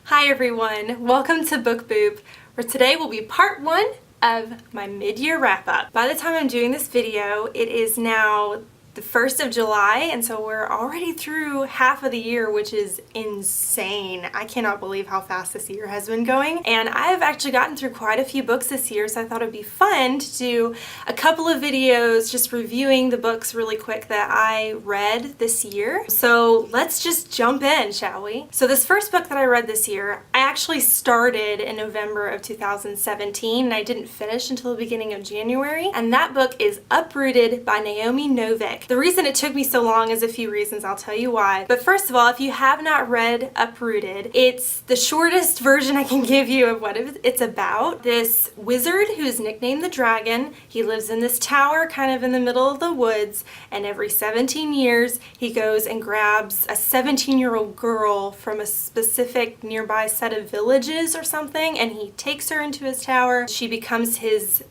Hi everyone, welcome to Book Boob, where today will be part 1 of my mid-year wrap-up. By the time I'm doing this video, it is now the 1st of July, and so we're already through half of the year, which is insane. I cannot believe how fast this year has been going, and I've actually gotten through quite a few books this year, so I thought it'd be fun to do a couple of videos just reviewing the books really quick that I read this year. So let's just jump in, shall we? So this first book that I read this year, I actually started in November of 2017, and I didn't finish until the beginning of January, and that book is Uprooted by Naomi Novik. The reason it took me so long is a few reasons. I'll tell you why. But first of all, if you have not read Uprooted, it's the shortest version I can give you of what it's about. This wizard who's nicknamed the Dragon, he lives in this tower kind of in the middle of the woods, and every 17 years he goes and grabs a 17-year-old girl from a specific nearby set of villages or something, and he takes her into his tower. She becomes his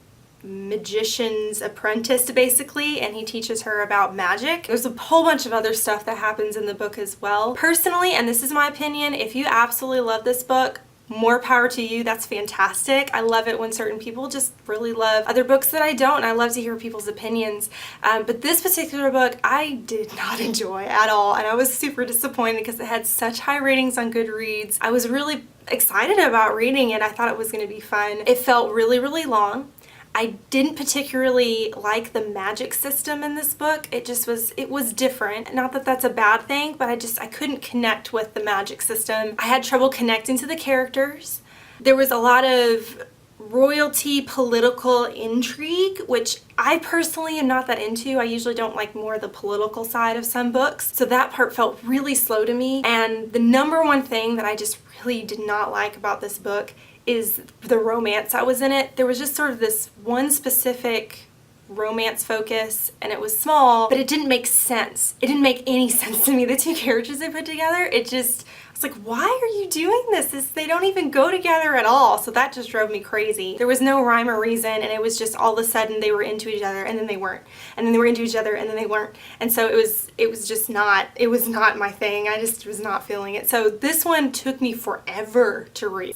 magician's apprentice basically, and he teaches her about magic. There's a whole bunch of other stuff that happens in the book as well. Personally, and this is my opinion, if you absolutely love this book, more power to you. That's fantastic. I love it when certain people just really love other books that I don't, and I love to hear people's opinions. But this particular book I did not enjoy at all, and I was super disappointed because it had such high ratings on Goodreads. I was really excited about reading it. I thought it was going to be fun. It felt really, really long. I didn't particularly like the magic system in this book. It was different. Not that that's a bad thing, but I couldn't connect with the magic system. I had trouble connecting to the characters. There was a lot of royalty political intrigue, which I personally am not that into. I usually don't like more the political side of some books. So that part felt really slow to me. And the number one thing that I just really did not like about this book is the romance that was in it. There was just sort of this one specific romance focus, and it was small, but it didn't make sense. It didn't make any sense to me, the two characters they put together. I was like, why are you doing this? They don't even go together at all. So that just drove me crazy. There was no rhyme or reason, and it was just all of a sudden they were into each other and then they weren't. And then they were into each other and then they weren't. And so it was not my thing. I just was not feeling it. So this one took me forever to read.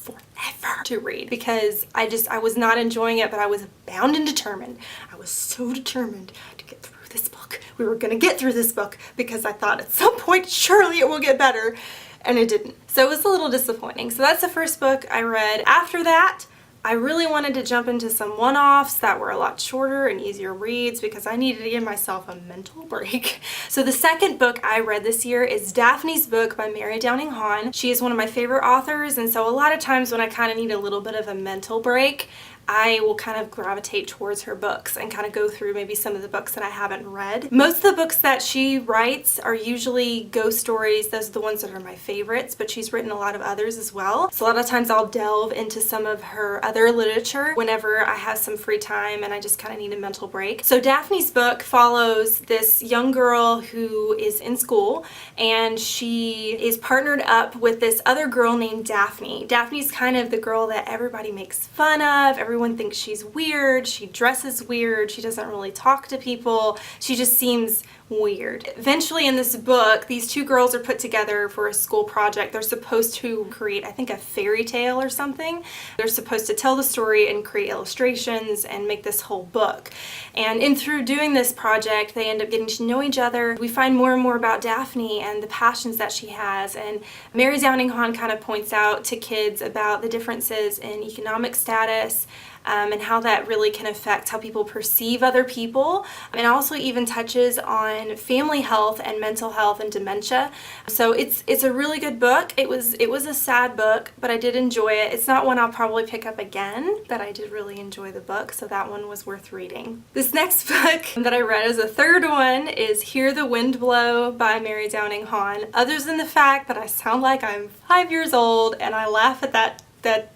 Because I was not enjoying it, but I was bound and determined. I was so determined to get through this book. We were gonna get through this book because I thought at some point surely it will get better. And it didn't. So it was a little disappointing. So that's the first book I read. After that, I really wanted to jump into some one-offs that were a lot shorter and easier reads because I needed to give myself a mental break. So the second book I read this year is Daphne's book by Mary Downing Hahn. She is one of my favorite authors, and so a lot of times when I kind of need a little bit of a mental break, I will kind of gravitate towards her books and kind of go through maybe some of the books that I haven't read. Most of the books that she writes are usually ghost stories. Those are the ones that are my favorites, but she's written a lot of others as well. So a lot of times I'll delve into some of her other literature whenever I have some free time and I just kind of need a mental break. So Daphne's book follows this young girl who is in school, and she is partnered up with this other girl named Daphne. Daphne's kind of the girl that everybody makes fun of. Everyone thinks she's weird, she dresses weird, she doesn't really talk to people, she just seems weird. Eventually in this book, these two girls are put together for a school project. They're supposed to create, I think, a fairy tale or something. They're supposed to tell the story and create illustrations and make this whole book. And through doing this project, they end up getting to know each other. We find more and more about Daphne and the passions that she has. And Mary Downing Hahn kind of points out to kids about the differences in economic status, and how that really can affect how people perceive other people, and also even touches on family health and mental health and dementia. So it's a really good book. It was a sad book, but I did enjoy it. It's not one I'll probably pick up again, but I did really enjoy the book, so that one was worth reading. This next book that I read as a third one is Hear the Wind Blow by Mary Downing Hahn. Other than the fact that I sound like I'm 5 years old and I laugh at that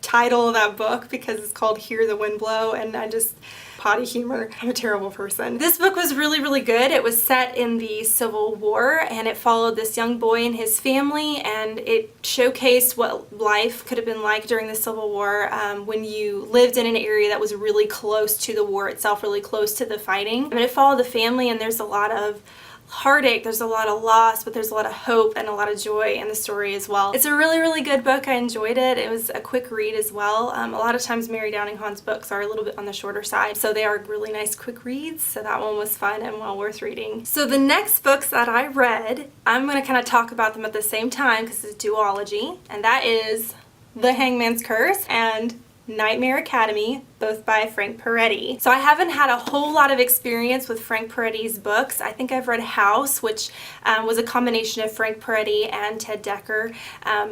title of that book because it's called Hear the Wind Blow, and I just potty humor. I'm a terrible person. This book was really, really good. It was set in the Civil War, and it followed this young boy and his family, and it showcased what life could have been like during the Civil War when you lived in an area that was really close to the war itself, really close to the fighting. I mean, it followed the family, and there's a lot of heartache, there's a lot of loss, but there's a lot of hope and a lot of joy in the story as well. It's a really, really good book. I enjoyed it. It was a quick read as well. A lot of times Mary Downing Hahn's books are a little bit on the shorter side, so they are really nice quick reads, so that one was fun and well worth reading. So the next books that I read, I'm going to kind of talk about them at the same time because it's a duology, and that is The Hangman's Curse and Nightmare Academy, both by Frank Peretti. So I haven't had a whole lot of experience with Frank Peretti's books. I think I've read House, which was a combination of Frank Peretti and Ted Dekker.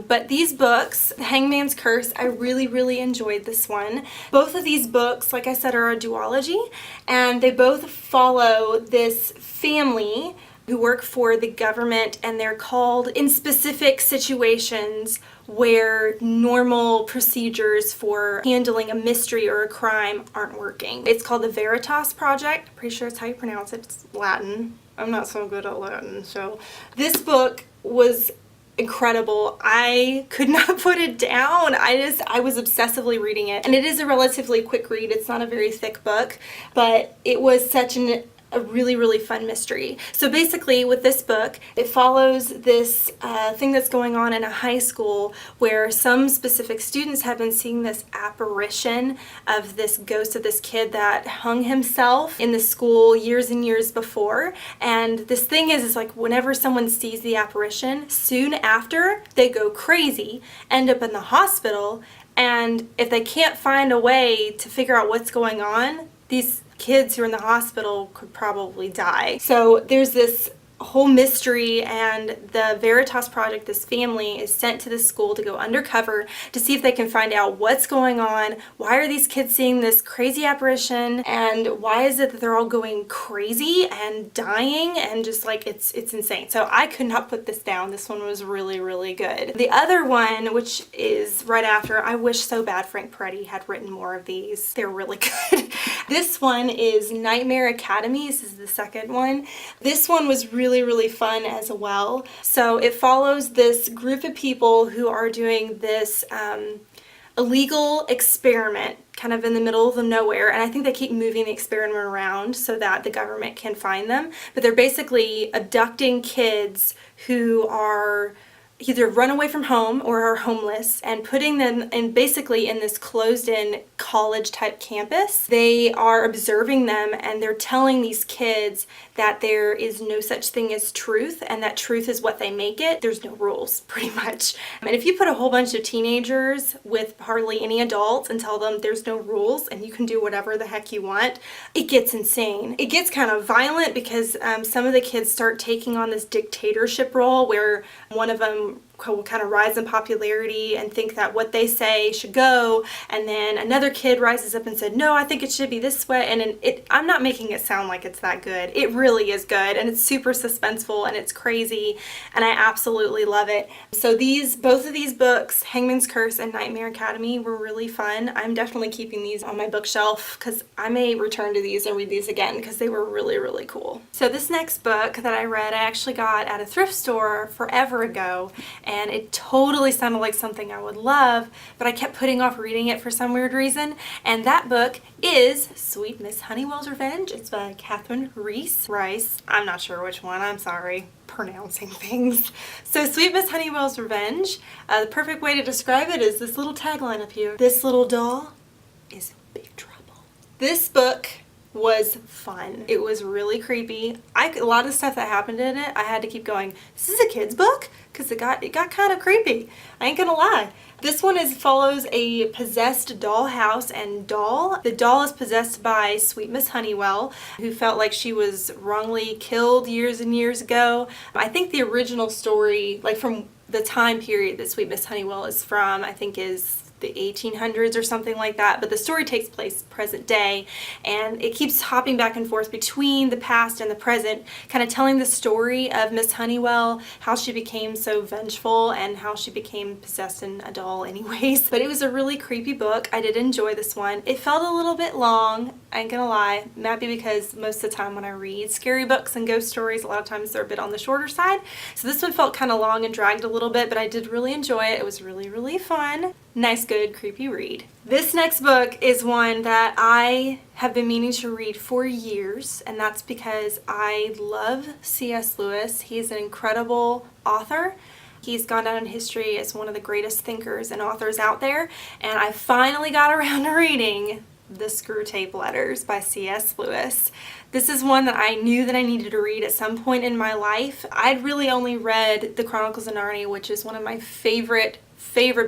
But these books, The Hangman's Curse, I really, really enjoyed this one. Both of these books, like I said, are a duology, and they both follow this family who work for the government, and they're called in specific situations where normal procedures for handling a mystery or a crime aren't working. It's called the Veritas Project. I'm pretty sure that's how you pronounce it. It's Latin. I'm not so good at Latin. So this book was incredible. I could not put it down. I was obsessively reading it. And it is a relatively quick read. It's not a very thick book, but it was such a really, really fun mystery. So basically with this book, it follows this thing that's going on in a high school where some specific students have been seeing this apparition of this ghost of this kid that hung himself in the school years and years before. And this thing is like whenever someone sees the apparition, soon after they go crazy, end up in the hospital, and if they can't find a way to figure out what's going on, these kids who are in the hospital could probably die. So there's this whole mystery, and the Veritas Project, this family, is sent to this school to go undercover to see if they can find out what's going on, why are these kids seeing this crazy apparition, and why is it that they're all going crazy and dying, and just like it's insane. So I could not put this down. This one was really, really good. The other one, which is right after, I wish so bad Frank Peretti had written more of these. They're really good. This one is Nightmare Academy. This is the second one. This one was really fun as well. So it follows this group of people who are doing this illegal experiment kind of in the middle of the nowhere, and I think they keep moving the experiment around so that the government can find them. But they're basically abducting kids who are either run away from home or are homeless and putting them in basically in this closed-in college type campus. They are observing them, and they're telling these kids that there is no such thing as truth, and that truth is what they make it. There's no rules, pretty much. And if you put a whole bunch of teenagers with hardly any adults and tell them there's no rules and you can do whatever the heck you want, it gets insane. It gets kind of violent because some of the kids start taking on this dictatorship role where one of them will kind of rise in popularity and think that what they say should go, and then another kid rises up and said, no, I think it should be this way. And I'm not making it sound like it's that good. It really is good, and it's super suspenseful, and it's crazy, and I absolutely love it. So both of these books, Hangman's Curse and Nightmare Academy, were really fun. I'm definitely keeping these on my bookshelf because I may return to these and read these again because they were really, really cool. So this next book that I read, I actually got at a thrift store forever ago, and it totally sounded like something I would love, but I kept putting off reading it for some weird reason. And that book is Sweet Miss Honeywell's Revenge. It's by Kathryn Reiss. I'm not sure which one. I'm sorry. Pronouncing things. So Sweet Miss Honeywell's Revenge, the perfect way to describe it is this little tagline up here. This little doll is in big trouble. This book was fun. It was really creepy. A lot of stuff that happened in it, I had to keep going, this is a kid's book? Because it got kind of creepy. I ain't gonna lie. This one follows a possessed dollhouse and doll. The doll is possessed by Sweet Miss Honeywell, who felt like she was wrongly killed years and years ago. I think the original story, like from the time period that Sweet Miss Honeywell is from, I think is the 1800s or something like that, but the story takes place present day, and it keeps hopping back and forth between the past and the present, kind of telling the story of Miss Honeywell, how she became so vengeful and how she became possessed in a doll anyways. But it was a really creepy book. I did enjoy this one. It felt a little bit long, I ain't gonna lie, maybe because most of the time when I read scary books and ghost stories, a lot of times they're a bit on the shorter side. So this one felt kind of long and dragged a little bit, but I did really enjoy it. It was really, really fun. nice, good, creepy read. This next book is one that I have been meaning to read for years, and that's because I love C.S. Lewis. He's an incredible author. He's gone down in history as one of the greatest thinkers and authors out there, and I finally got around to reading the Screwtape Letters by C.S. Lewis. This is one that I knew that I needed to read at some point in my life. I'd really only read The Chronicles of Narnia, which is one of my favorite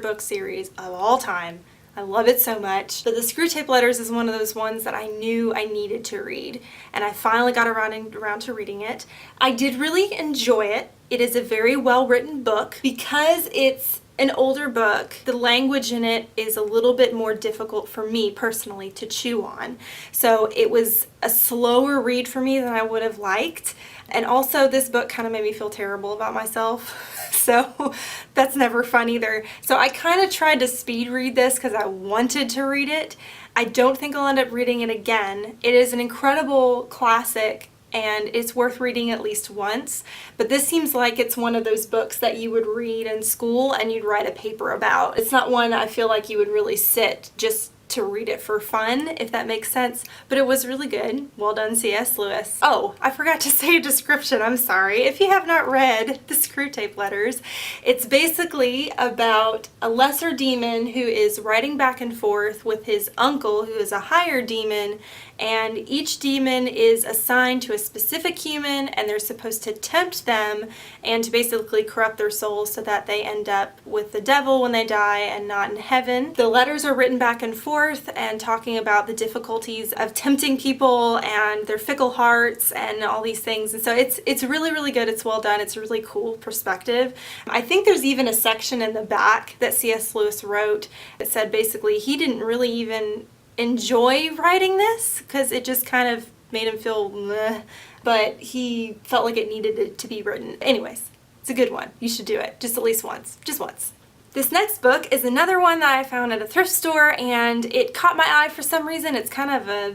book series of all time. I love it so much. But the Screwtape Letters is one of those ones that I knew I needed to read, and I finally got around to reading it. I did really enjoy it. It is a very well-written book. Because it's an older book, the language in it is a little bit more difficult for me personally to chew on. So it was a slower read for me than I would have liked. And also this book kind of made me feel terrible about myself. So that's never fun either. So I kind of tried to speed read this because I wanted to read it. I don't think I'll end up reading it again. It is an incredible classic and it's worth reading at least once. But this seems like it's one of those books that you would read in school and you'd write a paper about. It's not one I feel like you would really sit just to read it for fun, if that makes sense, but it was really good. Well done, C.S. Lewis. Oh, I forgot to say a description, I'm sorry. If you have not read the Screwtape Letters, it's basically about a lesser demon who is riding back and forth with his uncle, who is a higher demon, and each demon is assigned to a specific human, and they're supposed to tempt them and to basically corrupt their souls so that they end up with the devil when they die and not in heaven. The letters are written back and forth and talking about the difficulties of tempting people and their fickle hearts and all these things. And so it's really, really good. It's well done. It's a really cool perspective. I think there's even a section in the back that C.S. Lewis wrote that said basically he didn't really even enjoy writing this because it just kind of made him feel meh, but he felt like it needed it to be written. Anyways, it's a good one. You should do it just at least once. Just once. This next book is another one that I found at a thrift store and it caught my eye for some reason. It's kind of a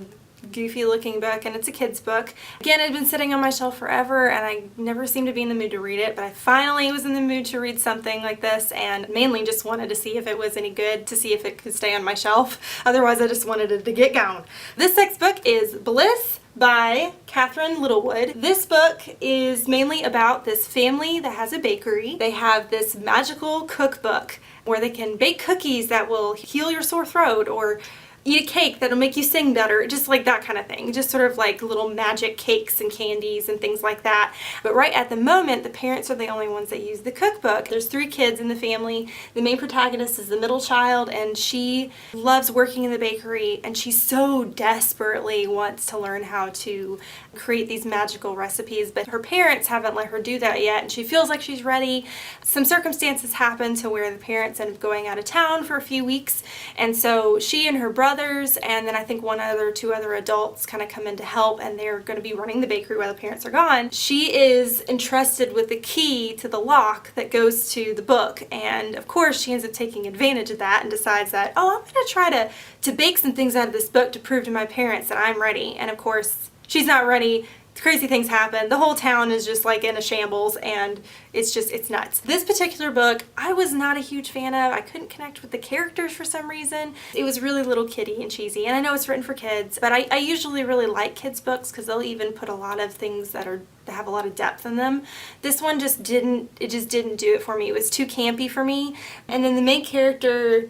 goofy looking book and it's a kid's book. Again, it had been sitting on my shelf forever and I never seemed to be in the mood to read it, but I finally was in the mood to read something like this and mainly just wanted to see if it was any good, to see if it could stay on my shelf. Otherwise, I just wanted it to get gone. This next book is Bliss by Kathryn Littlewood. This book is mainly about this family that has a bakery. They have this magical cookbook where they can bake cookies that will heal your sore throat or eat a cake that'll make you sing better, just like that kind of thing. Just sort of like little magic cakes and candies and things like that. But right at the moment, the parents are the only ones that use the cookbook. There's 3 kids in the family. The main protagonist is the middle child, and she loves working in the bakery, and she so desperately wants to learn how to create these magical recipes, but her parents haven't let her do that yet, and she feels like she's ready. Some circumstances happen to where the parents end up going out of town for a few weeks, and so she and her brothers and then I think 2 other adults kind of come in to help, and they're going to be running the bakery while the parents are gone. She is entrusted with the key to the lock that goes to the book, and of course she ends up taking advantage of that and decides that, oh, I'm going to try to bake some things out of this book to prove to my parents that I'm ready. And of course she's not ready. Crazy things happen. The whole town is just like in a shambles, and it's nuts. This particular book I was not a huge fan of. I couldn't connect with the characters for some reason. It was really little kiddie and cheesy, and I know it's written for kids, but I usually really like kids books because they'll even put a lot of things that have a lot of depth in them. This one just didn't do it for me. It was too campy for me. And then the main character,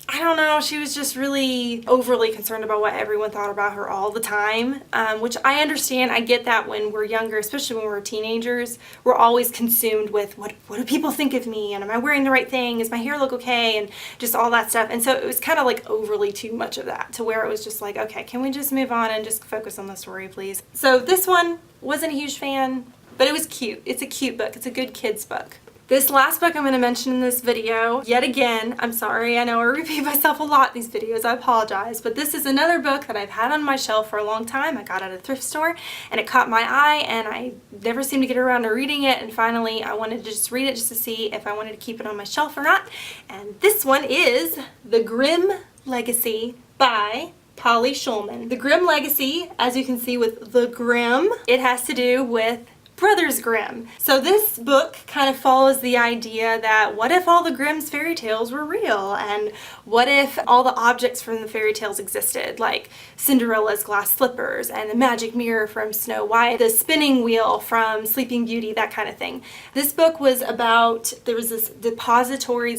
I don't know, she was just really overly concerned about what everyone thought about her all the time, which I understand. I get that when we're younger, especially when we're teenagers, we're always consumed with what do people think of me, and am I wearing the right thing, is my hair look okay, and just all that stuff. And so it was kind of like overly too much of that, to where it was just like, okay, can we just move on and just focus on the story, please? So this one, wasn't a huge fan, but it was cute. It's a cute book. It's a good kids book. This last book I'm going to mention in this video, yet again, I'm sorry, I know I repeat myself a lot in these videos, I apologize, but this is another book that I've had on my shelf for a long time. I got it at a thrift store, and it caught my eye, and I never seemed to get around to reading it, and finally I wanted to just read it just to see if I wanted to keep it on my shelf or not. And this one is The Grimm Legacy by Shulman. The Grimm Legacy, as you can see with the Grimm, it has to do with Brothers Grimm. So this book kind of follows the idea that what if all the Grimm's fairy tales were real, and what if all the objects from the fairy tales existed, like Cinderella's glass slippers and the magic mirror from Snow White, the spinning wheel from Sleeping Beauty, that kind of thing. This book was about, there was this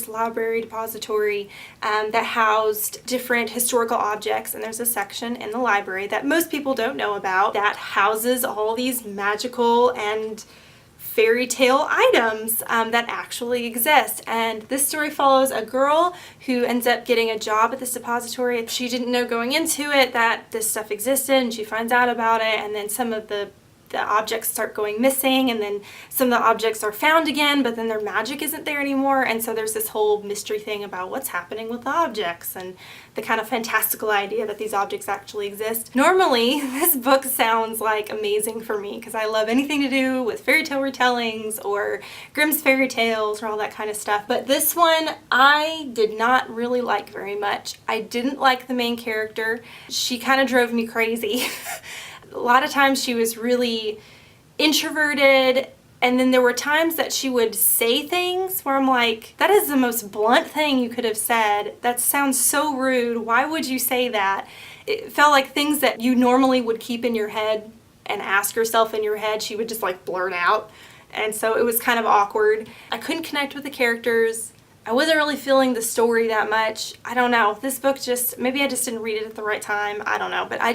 library depository that housed different historical objects, and there's a section in the library that most people don't know about that houses all these magical and fairy tale items that actually exist. And this story follows a girl who ends up getting a job at this depository. She didn't know going into it that this stuff existed, and she finds out about it, and then some of the objects start going missing, and then some of the objects are found again, but then their magic isn't there anymore, and so there's this whole mystery thing about what's happening with the objects and the kind of fantastical idea that these objects actually exist. Normally, this book sounds like amazing for me because I love anything to do with fairy tale retellings or Grimm's fairy tales or all that kind of stuff, but this one I did not really like very much. I didn't like the main character. She kind of drove me crazy. A lot of times she was really introverted, and then there were times that she would say things where I'm like, that is the most blunt thing you could have said. That sounds so rude. Why would you say that? It felt like things that you normally would keep in your head and ask yourself in your head, she would just like blurt out. And so it was kind of awkward. I couldn't connect with the characters. I wasn't really feeling the story that much. I don't know. This book just, maybe I just didn't read it at the right time. I don't know. But I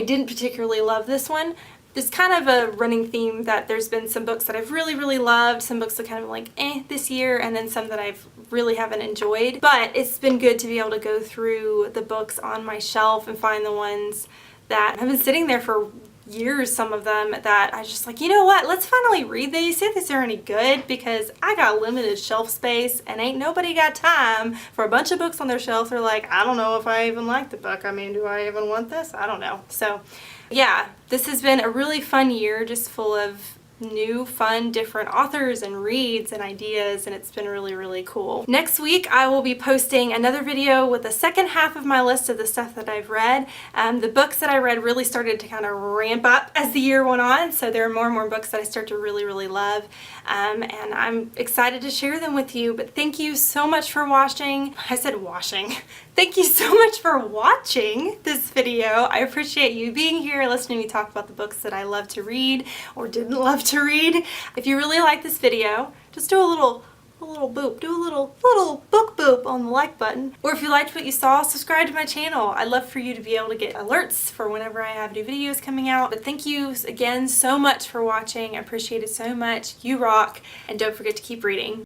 didn't particularly love this one. There's kind of a running theme that there's been some books that I've really, really loved, some books that kind of like this year, and then some that I've really haven't enjoyed. But it's been good to be able to go through the books on my shelf and find the ones that have been sitting there for years, some of them, that I just like, you know what, let's finally read these, see if these are any good, because I got limited shelf space and ain't nobody got time for a bunch of books on their shelf. They're like, I don't know if I even like the book. I mean, do I even want this? I don't know. So yeah, this has been a really fun year, just full of new, fun, different authors and reads and ideas, and it's been really, really cool. Next week, I will be posting another video with the second half of my list of the stuff that I've read. The books that I read really started to kind of ramp up as the year went on, so there are more and more books that I start to really, really love, and I'm excited to share them with you. But thank you so much for watching. I said washing. Thank you so much for watching this video. I appreciate you being here, listening to me talk about the books that I love to read or didn't love to read. If you really like this video, just do a little boop. Do a little book boop on the like button. Or if you liked what you saw, subscribe to my channel. I'd love for you to be able to get alerts for whenever I have new videos coming out. But thank you again so much for watching. I appreciate it so much. You rock. And don't forget to keep reading.